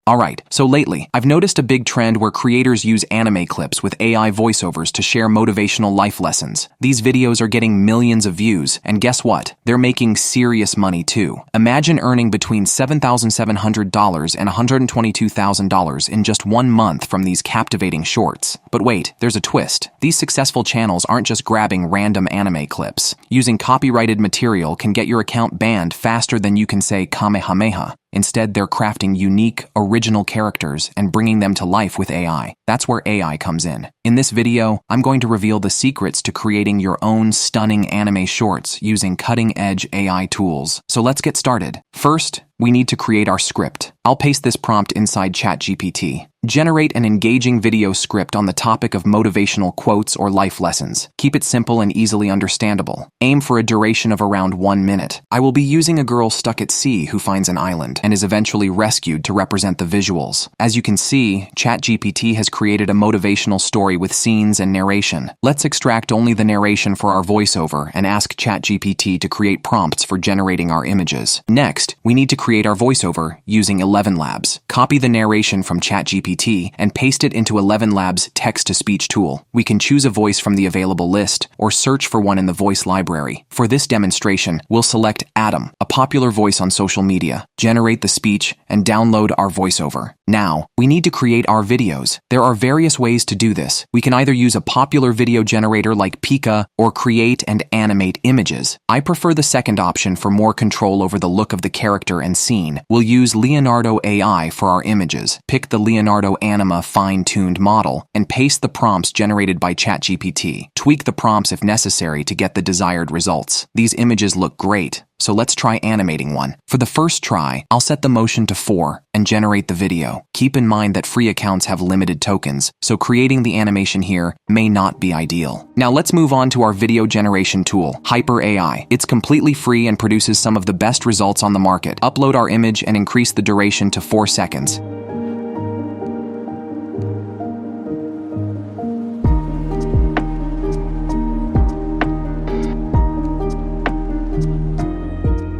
Alright, so lately, I've noticed a big trend where creators use anime clips with AI voiceovers to share motivational life lessons. These videos are getting millions of views, and guess what? They're making serious money too. Imagine earning between $7,700 and $122,000 in just 1 month from these captivating shorts. But wait, there's a twist. These successful channels aren't just grabbing random anime clips. Using copyrighted material can get your account banned faster than you can say Kamehameha. Instead, they're crafting unique, original characters and bringing them to life with AI. That's where AI comes in. In this video, I'm going to reveal the secrets to creating your own stunning anime shorts using cutting-edge AI tools. So let's get started. First, we need to create our script. I'll paste this prompt inside ChatGPT. Generate an engaging video script on the topic of motivational quotes or life lessons. Keep it simple and easily understandable. Aim for a duration of around 1 minute. I will be using a girl stuck at sea who finds an island and is eventually rescued to represent the visuals. As you can see, ChatGPT has created a motivational story with scenes and narration. Let's extract only the narration for our voiceover and ask ChatGPT to create prompts for generating our images. Next, we need to create our voiceover using ElevenLabs. Copy the narration from ChatGPT and paste it into ElevenLabs' text-to-speech tool. We can choose a voice from the available list or search for one in the voice library. For this demonstration, we'll select Adam, a popular voice on social media, generate the speech, and download our voiceover. Now, we need to create our videos. There are various ways to do this. We can either use a popular video generator like Pika or create and animate images. I prefer the second option for more control over the look of the character and scene. We'll use Leonardo AI for our images. Pick the Leonardo Anima fine-tuned model and paste the prompts generated by ChatGPT. Tweak the prompts if necessary to get the desired results. These images look great, so let's try animating one. For the first try, I'll set the motion to 4 and generate the video. Keep in mind that free accounts have limited tokens, so creating the animation here may not be ideal. Now let's move on to our video generation tool, Hyper AI. It's completely free and produces some of the best results on the market. Upload our image and increase the duration to 4 seconds.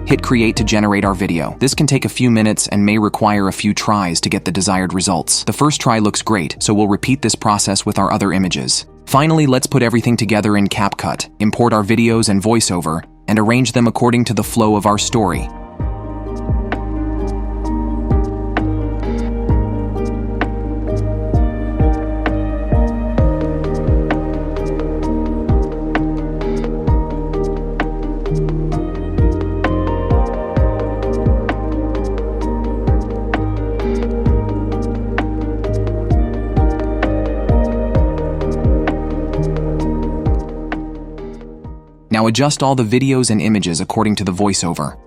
Hit create to generate our video. This can take a few minutes and may require a few tries to get the desired results. The first try looks great, so we'll repeat this process with our other images. Finally, let's put everything together in CapCut, import our videos and voiceover, and arrange them according to the flow of our story. Now adjust all the videos and images according to the voiceover.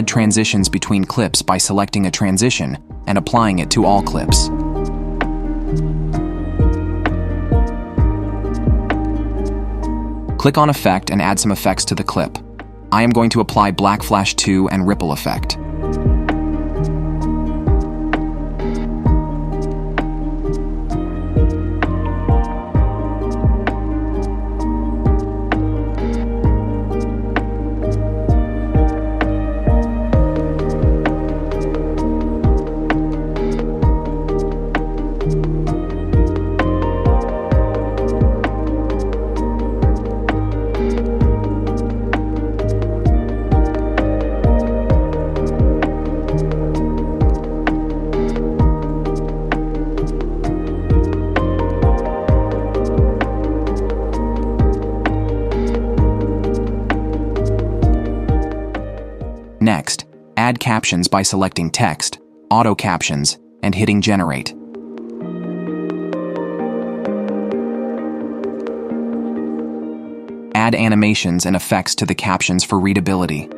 add transitions between clips by selecting a transition and applying it to all clips. Click on Effect and add some effects to the clip. I am going to apply Black Flash 2 and Ripple Effect. Next, add captions by selecting Text, Auto Captions, and hitting Generate. Add animations and effects to the captions for readability.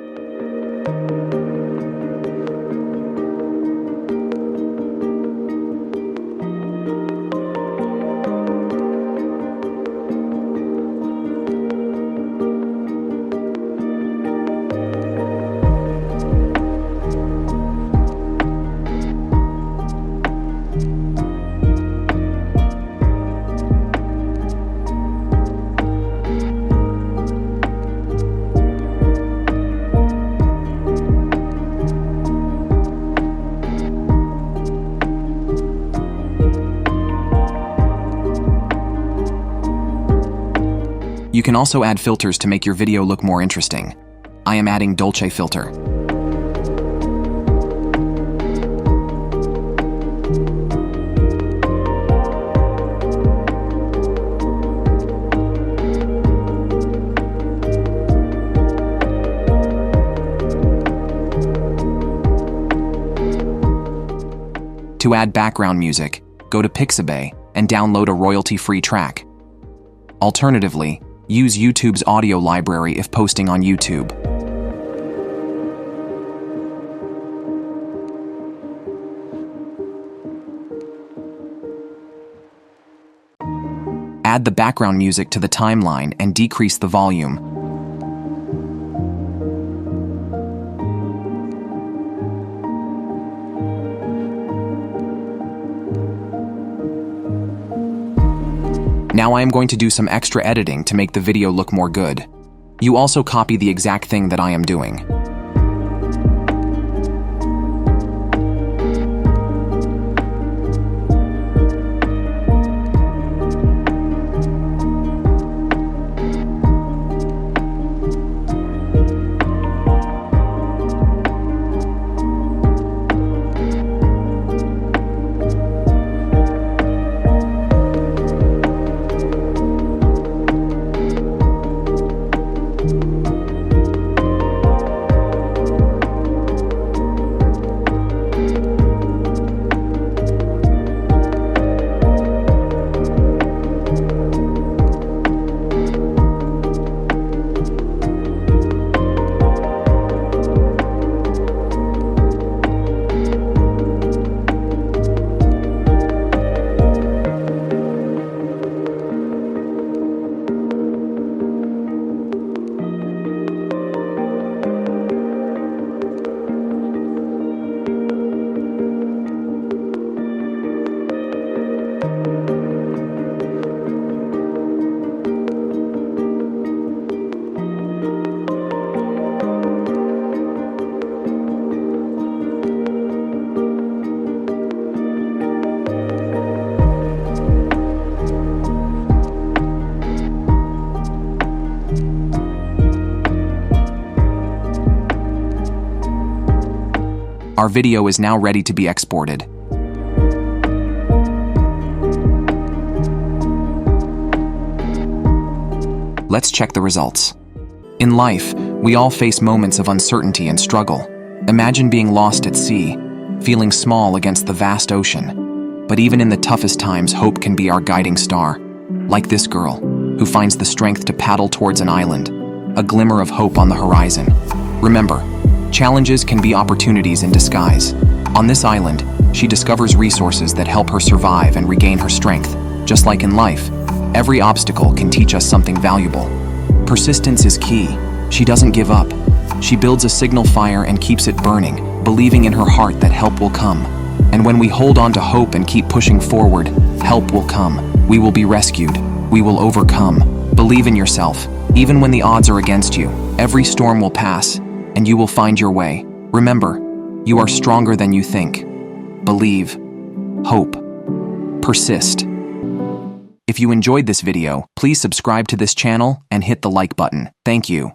You can also add filters to make your video look more interesting. I am adding Dolce filter. To add background music, go to Pixabay and download a royalty-free track. Alternatively, use YouTube's audio library if posting on YouTube. Add the background music to the timeline and decrease the volume. Now I am going to do some extra editing to make the video look more good. You also copy the exact thing that I am doing. Our video is now ready to be exported. Let's check the results. In life, we all face moments of uncertainty and struggle. Imagine being lost at sea, feeling small against the vast ocean. But even in the toughest times, hope can be our guiding star. Like this girl, who finds the strength to paddle towards an island, a glimmer of hope on the horizon. Remember, Challenges can be opportunities in disguise. On this island, she discovers resources that help her survive and regain her strength. Just like in life, every obstacle can teach us something valuable. Persistence is key. She doesn't give up. She builds a signal fire and keeps it burning, believing in her heart that help will come. And when we hold on to hope and keep pushing forward, help will come. We will be rescued. We will overcome. Believe in yourself. Even when the odds are against you, every storm will pass, and you will find your way. Remember, you are stronger than you think. Believe. Hope. Persist. If you enjoyed this video, please subscribe to this channel and hit the like button. Thank you.